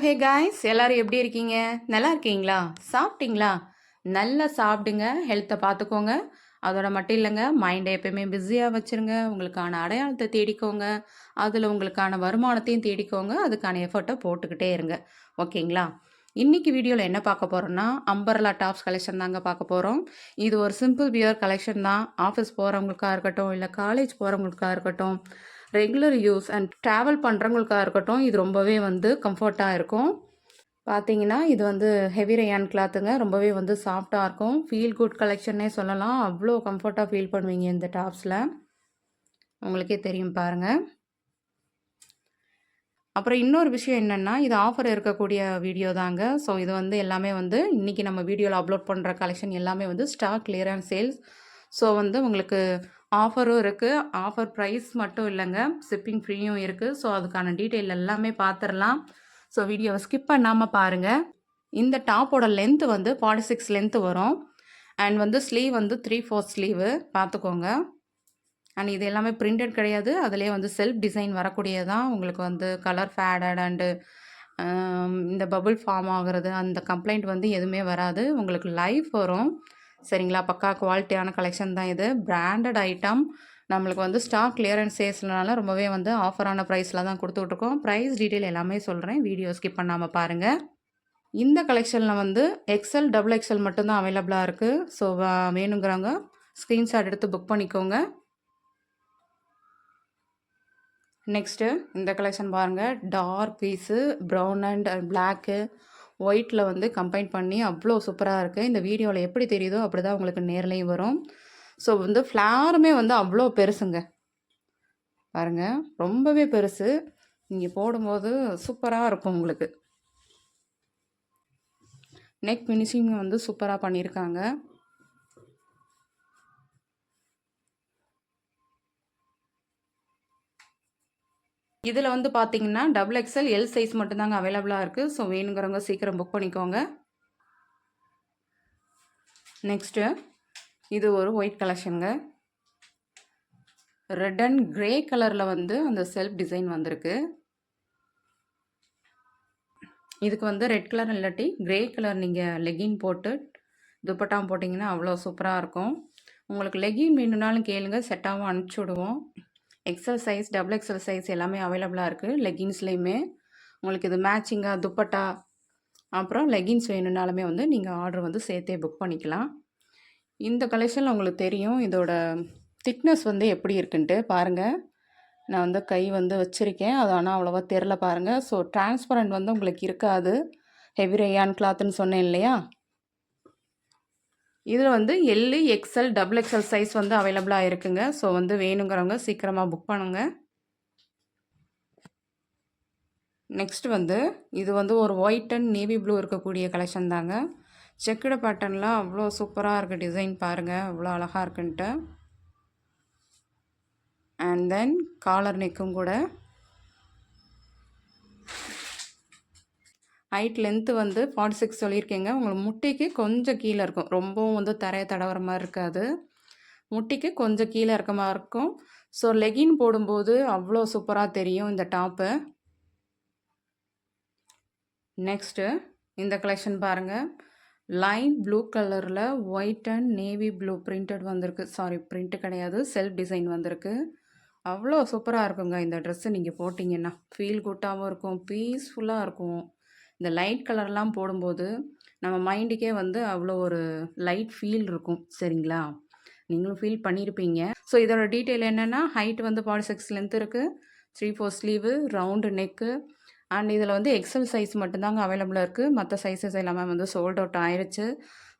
Hey guys, எல்லாரும் எப்படி இருக்கீங்க? நல்லா இருக்கீங்களா? சாப்பிட்டீங்களா? நல்லா சாப்பிடுங்க, ஹெல்த்தை பார்த்துக்கோங்க. அதோட மட்டும் இல்லைங்க, மைண்டை எப்பயுமே பிஸியாக வச்சுருங்க. உங்களுக்கான அடையாளத்தை தேடிக்கோங்க. அதில் உங்களுக்கான வருமானத்தையும் தேடிக்கோங்க. அதுக்கான எஃபர்ட்டை போட்டுக்கிட்டே இருங்க. ஓகேங்களா? இன்னைக்கு வீடியோவில் என்ன பார்க்க போகிறோம்னா, அம்பர்லா டாப்ஸ் கலெக்ஷன் தாங்க பார்க்க போகிறோம். இது ஒரு சிம்பிள் வியர் கலெக்ஷன் தான். ஆஃபீஸ் போகிறவங்களுக்காக இருக்கட்டும், இல்லை காலேஜ் போகிறவங்களுக்காக இருக்கட்டும், ரெகுலர் யூஸ் அண்ட் ட்ராவல் பண்ணுறவங்களுக்காக இருக்கட்டும், இது ரொம்பவே கம்ஃபர்ட்டாக இருக்கும். பார்த்தீங்கன்னா, இது ஹெவி ரயான் கிளாத்துங்க. ரொம்பவே சாஃப்ட்டாக இருக்கும். ஃபீல் குட் கலெக்ஷன்னே சொல்லலாம். அவ்வளோ கம்ஃபர்ட்டாக ஃபீல் பண்ணுவீங்க இந்த டாப்ஸில். உங்களுக்கே தெரியும் பாருங்கள். அப்புறம் இன்னொரு விஷயம் என்னென்னா, இது ஆஃபர் இருக்கக்கூடிய வீடியோ தாங்க. ஸோ இது எல்லாமே இன்றைக்கி நம்ம வீடியோவில் அப்லோட் பண்ணுற கலெக்ஷன் எல்லாமே ஸ்டாக் கிளியரன்ஸ் சேல்ஸ். ஸோ உங்களுக்கு ஆஃபரும் இருக்குது. ஆஃபர் ப்ரைஸ் மட்டும் இல்லைங்க, ஷிப்பிங் ஃப்ரீயும் இருக்குது. ஸோ அதுக்கான டீட்டெயில் எல்லாமே பார்த்துடலாம். ஸோ வீடியோவை ஸ்கிப் பண்ணாமல் பாருங்கள். இந்த டாப்போட லென்த்து 46 லென்த்து வரும். அண்ட் ஸ்லீவ் 3/4 ஸ்லீவு பார்த்துக்கோங்க. அண்ட் இது எல்லாமே பிரிண்டட் கிடையாது. அதிலே செல்ஃப் டிசைன் வரக்கூடியதான். உங்களுக்கு கலர் ஃபேடட் அண்டு இந்த பபுள் ஃபார்ம் ஆகிறது அந்த கம்ப்ளைண்ட் எதுவுமே வராது. உங்களுக்கு லைஃப் வரும். சரிங்களா? பக்கா குவாலிட்டியான கலெக்ஷன் தான் இது. Branded item. நம்மளுக்கு ஸ்டாக் கிளியரன்ஸ் சேல்ஸ்னால ரொம்பவே ஆஃபரான ப்ரைஸில் தான் கொடுத்துட்ருக்கோம். ப்ரைஸ் டீட்டெயில் எல்லாமே சொல்கிறேன். வீடியோ ஸ்கிப் பண்ணாமல் பாருங்கள். இந்த கலெக்ஷனில் எக்ஸ்எல் டபுள் எக்ஸ்எல் மட்டும்தான் அவைலபிளாக இருக்குது. ஸோ வேணுங்கிறவங்க ஸ்க்ரீன்ஷாட் எடுத்து புக் பண்ணிக்கோங்க. நெக்ஸ்ட்டு இந்த கலெக்ஷன் பாருங்கள். Dark piece brown and black ஒயிட்டில் கம்பைன் பண்ணி அவ்வளோ சூப்பராக இருக்குது. இந்த வீடியோவில் எப்படி தெரியுதோ அப்படி தான் உங்களுக்கு நேர்லையும் வரும். ஸோ ஃப்ளாருமே அவ்வளோ பெருசுங்க. பாருங்கள், ரொம்பவே பெருசு. நீங்கள் போடும்போது சூப்பராக இருக்கும் உங்களுக்கு. நெக் ஃபினிஷிங் சூப்பராக பண்ணியிருக்காங்க. இதில் பார்த்தீங்கன்னா டபுள் எக்ஸ்எல் எல் சைஸ் மட்டும்தாங்க அவைலபிளாக இருக்குது. ஸோ வேணுங்கிறவங்க சீக்கிரம் புக் பண்ணிக்கோங்க. நெக்ஸ்ட்டு இது ஒரு ஒயிட் கலெக்ஷனுங்க. ரெட் அண்ட் கிரே கலரில் அந்த செல்ஃப் டிசைன் வந்திருக்கு. இதுக்கு ரெட் கலர் இல்லாட்டி கிரே கலர் நீங்கள் லெகின் போட்டு துப்பட்டாம் போட்டிங்கன்னா அவ்வளோ சூப்பராக இருக்கும். உங்களுக்கு லெகின் வேணும்னாலும் கேளுங்க, செட்டாகவும் அனுப்பிச்சி விடுவோம். XL size double XL size எல்லாமே அவைலபிளாக இருக்குது. லெகின்ஸ்லேயுமே உங்களுக்கு இது மேட்சிங்காக துப்பட்டா அப்புறம் லெகின்ஸ் வேணும்னாலுமே நீங்கள் ஆர்டர் சேர்த்தே புக் பண்ணிக்கலாம். இந்த கலெக்ஷனில் உங்களுக்கு தெரியும் இதோட திக்னஸ் எப்படி இருக்குன்ட்டு பாருங்கள். நான் கை வச்சுருக்கேன், அது ஆனால் அவ்வளோவா தெரில பாருங்கள். ஸோ டிரான்ஸ்பரண்ட் உங்களுக்கு இருக்காது. ஹெவி ரயான் கிளாத்துன்னு சொன்னேன் இல்லையா? இதில் L XL double XL size அவைலபிளாக இருக்குங்க. ஸோ வேணுங்கிறவங்க சீக்கிரமாக புக் பண்ணுங்க. நெக்ஸ்ட் இது ஒரு ஒயிட் அண்ட் நேவி ப்ளூ இருக்கக்கூடிய கலெக்ஷன் தாங்க. செக்குடு பேட்டர்னில் அவ்வளோ சூப்பராக இருக்குது. டிசைன் பாருங்கள் அவ்வளோ அழகாக இருக்குன்ட்டு. அண்ட் தென் காலர் நெக்கும் கூட. ஹைட் லென்த்து 46 சொல்லியிருக்கேங்க. உங்களுக்கு முட்டிக்கு கொஞ்சம் கீழே இருக்கும். ரொம்பவும் தரையை தடவுற மாதிரி இருக்காது. முட்டிக்கு கொஞ்சம் கீழே இருக்க மாதிரி இருக்கும். ஸோ லெகின் போடும்போது அவ்வளோ சூப்பராக தெரியும் இந்த டாப்பு. நெக்ஸ்ட்டு இந்த கலெக்ஷன் பாருங்கள். லைட் ப்ளூ கலரில் white and navy blue printed வந்திருக்கு. சாரி, பிரிண்ட்டு கிடையாது, செல்ஃப் டிசைன் வந்திருக்கு. அவ்வளோ சூப்பராக இருக்குங்க இந்த ட்ரெஸ்ஸு. நீங்கள் போட்டிங்கன்னா ஃபீல் குட்டாகவும் இருக்கும், பீஸ்ஃபுல்லாக இருக்கும். இந்த லைட் கலர்லாம் போடும்போது நம்ம மைண்டுக்கே அவ்வளோ ஒரு லைட் ஃபீல் இருக்கும். சரிங்களா? நீங்களும் ஃபீல் பண்ணியிருப்பீங்க. ஸோ இதோட டீட்டெயில் என்னென்னா, ஹைட் 46 லென்த் இருக்குது, 3/4 ஸ்லீவு, ரவுண்டு நெக்கு. அண்ட் இதில் எக்ஸல் சைஸ் மட்டும்தாங்க அவைலபிளாக இருக்குது. மற்ற சைஸஸ் எல்லாமே சோல்ட் அவுட் ஆயிடுச்சு.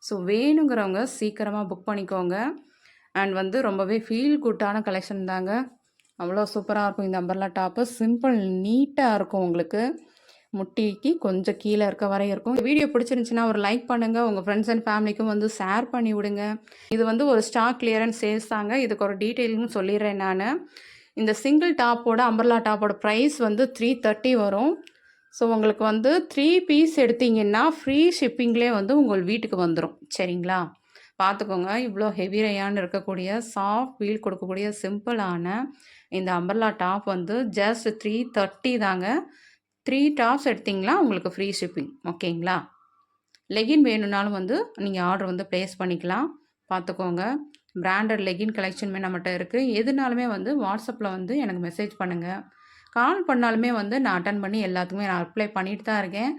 ஸோ வேணுங்கிறவங்க சீக்கிரமாக புக் பண்ணிக்கோங்க. அண்ட் ரொம்பவே ஃபீல் குட்டான கலெக்ஷன் தாங்க. அவ்வளோ சூப்பராக இருக்கும் இந்த அம்பர்லா டாப்பு. சிம்பிள் நீட்டாக இருக்கும். உங்களுக்கு முட்டிக்கு கொஞ்சம் கீழே இருக்க வரை இருக்கும். வீடியோ பிடிச்சிருந்துச்சின்னா ஒரு லைக் பண்ணுங்கள். உங்கள் ஃப்ரெண்ட்ஸ் அண்ட் ஃபேமிலிக்கும் ஷேர் பண்ணி விடுங்க. இது ஒரு ஸ்டாக் கிளியரன்ஸ் சேல்ஸ் தாங்க. இதுக்கு ஒரு டீட்டெயிலும் சொல்லிடுறேன் நான். இந்த சிங்கிள் டாப்போட அம்பர்லா டாப்போட ப்ரைஸ் 330 வரும். ஸோ உங்களுக்கு 3 பீஸ் எடுத்திங்கன்னா ஃப்ரீ ஷிப்பிங்லேயே உங்கள் வீட்டுக்கு வந்துடும். சரிங்களா? பார்த்துக்கோங்க. இவ்வளோ ஹெவி ரயான்னு இருக்கக்கூடிய சாஃப்ட் ஃபீல் கொடுக்கக்கூடிய சிம்பிளான இந்த அம்பர்லா டாப் ஜஸ்ட் 330 தாங்க. 3 டாப்ஸ் எடுத்தீங்கன்னா உங்களுக்கு ஃப்ரீ ஷிப்பிங். ஓகேங்களா? லெகின் வேணும்னாலும் வந்து நீங்க ஆர்டர் வந்து பிளேஸ் பண்ணிக்கலாம். பார்த்துக்கோங்க. பிராண்டட் லெகின் கலெக்ஷனுமே நம்மட்ட இருக்கு. எதுனாலுமே வந்து WhatsAppல வந்து எனக்கு மெசேஜ் பண்ணுங்க. கால் பண்ணாலுமே வந்து நான் அட்டெண்ட் பண்ணி எல்லாத்துக்குமே நான் ரிப்ளை பண்ணிட்டு தான் இருக்கேன்.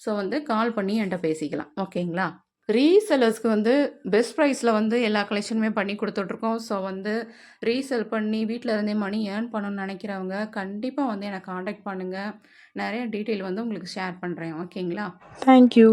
ஸோ வந்து கால் பண்ணி என்ட்ட பேசிக்கலாம். ஓகேங்களா? ரீசெல்லர்ஸ்க்கு வந்து பெஸ்ட் ப்ரைஸில் வந்து எல்லா கலெக்ஷனுமே பண்ணி கொடுத்துட்ருக்கோம். ஸோ வந்து ரீசெல் பண்ணி வீட்டில் இருந்தே மணி ஏர்ன் பண்ணணும்னு நினைக்கிறவங்க கண்டிப்பாக வந்து என்னை காண்டாக்ட் பண்ணுங்கள். நிறைய டீட்டெயில் வந்து உங்களுக்கு ஷேர் பண்ணுறேன். ஓகேங்களா? Thank you.